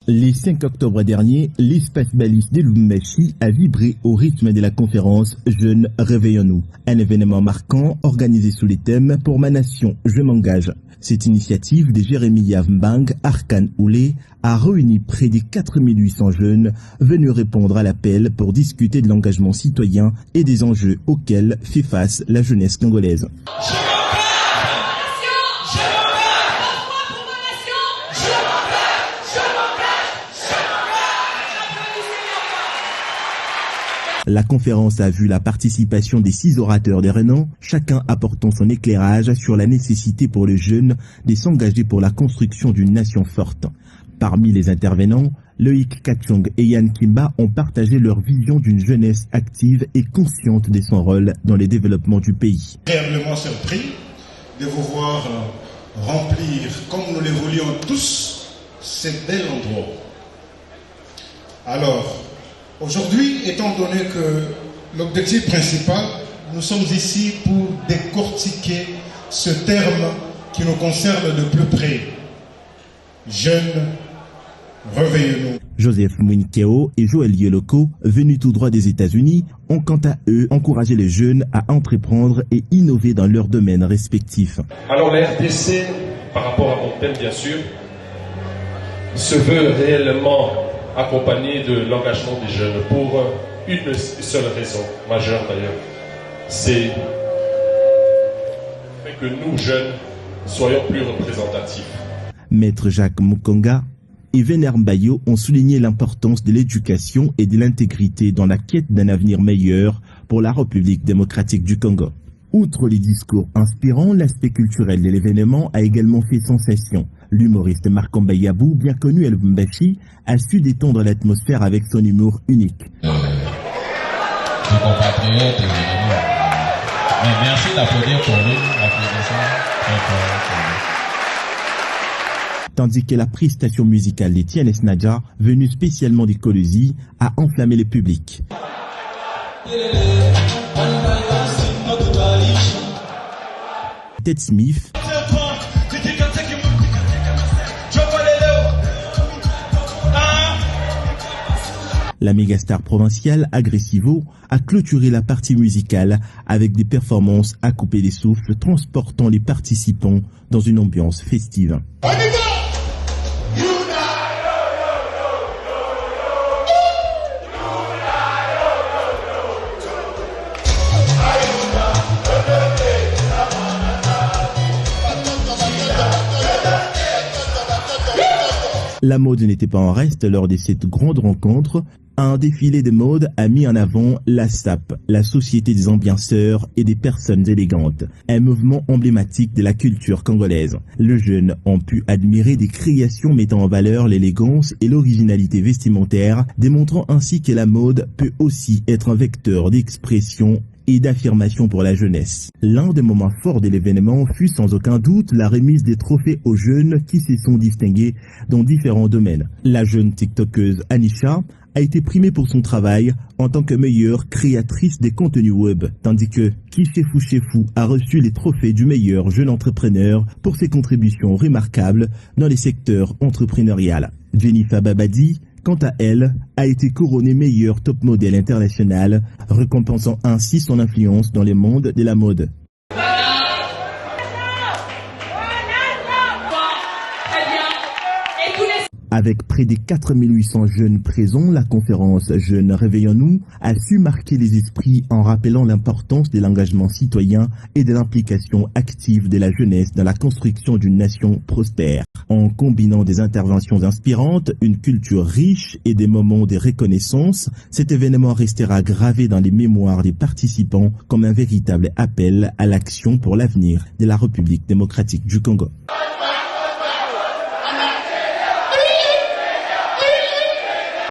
Le 5 octobre dernier, l'espace balise de Lubumbashi a vibré au rythme de la conférence Jeunes Réveillons-nous, un événement marquant organisé sous les thèmes Pour ma nation, je m'engage. Cette initiative de Jérémy Yavmbang Arkan Oulé a réuni près de 4800 jeunes venus répondre à l'appel pour discuter de l'engagement citoyen et des enjeux auxquels fait face la jeunesse congolaise. La conférence a vu la participation des 6 orateurs de renom, chacun apportant son éclairage sur la nécessité pour les jeunes de s'engager pour la construction d'une nation forte. Parmi les intervenants, Loïc Kachong et Yann Kimba ont partagé leur vision d'une jeunesse active et consciente de son rôle dans le développement du pays. Agréablement surpris de vous voir remplir, comme nous le voulions tous, ce bel endroit. Alors, aujourd'hui, étant donné que l'objectif principal, nous sommes ici pour décortiquer ce terme qui nous concerne de plus près. Jeunes, réveillons-nous. Joseph Mouinkeo et Joël Yoloko, venus tout droit des États-Unis, ont quant à eux encouragé les jeunes à entreprendre et innover dans leurs domaines respectifs. Alors la RDC, par rapport à mon thème bien sûr, se veut réellement accompagné de l'engagement des jeunes pour une seule raison, majeure d'ailleurs, c'est que nous, jeunes, soyons plus représentatifs. Maître Jacques Mukonga et Vénère Mbayo ont souligné l'importance de l'éducation et de l'intégrité dans la quête d'un avenir meilleur pour la République démocratique du Congo. Outre les discours inspirants, l'aspect culturel de l'événement a également fait sensation. L'humoriste Marc Mbayabou, bien connu à Lubumbashi, a su détendre l'atmosphère avec son humour unique. Compatriotes, mais merci d'applaudir pour lui, l'applaudissement très fort. Tandis que la prestation musicale d'Etienne Esnadja, venue spécialement du Colosie, a enflammé le public. Ted Smith, la mégastar provinciale Agressivo a clôturé la partie musicale avec des performances à couper les souffles, transportant les participants dans une ambiance festive. La mode n'était pas en reste lors de cette grande rencontre. Un défilé de mode a mis en avant la SAP, la Société des ambianceurs et des personnes élégantes, un mouvement emblématique de la culture congolaise. Les jeunes ont pu admirer des créations mettant en valeur l'élégance et l'originalité vestimentaire, démontrant ainsi que la mode peut aussi être un vecteur d'expression et d'affirmation pour la jeunesse. L'un des moments forts de l'événement fut sans aucun doute la remise des trophées aux jeunes qui se sont distingués dans différents domaines. La jeune tiktokeuse Anisha a été primée pour son travail en tant que meilleure créatrice des contenus web, tandis que Kishefu Shefu a reçu les trophées du meilleur jeune entrepreneur pour ses contributions remarquables dans les secteurs entrepreneurial. Jennifer Babadi, quant à elle, a été couronnée meilleure top modèle international, récompensant ainsi son influence dans le monde de la mode. Avec près de 4800 jeunes présents, la conférence Jeunes Réveillons-nous a su marquer les esprits en rappelant l'importance de l'engagement citoyen et de l'implication active de la jeunesse dans la construction d'une nation prospère. En combinant des interventions inspirantes, une culture riche et des moments de reconnaissance, cet événement restera gravé dans les mémoires des participants comme un véritable appel à l'action pour l'avenir de la République démocratique du Congo.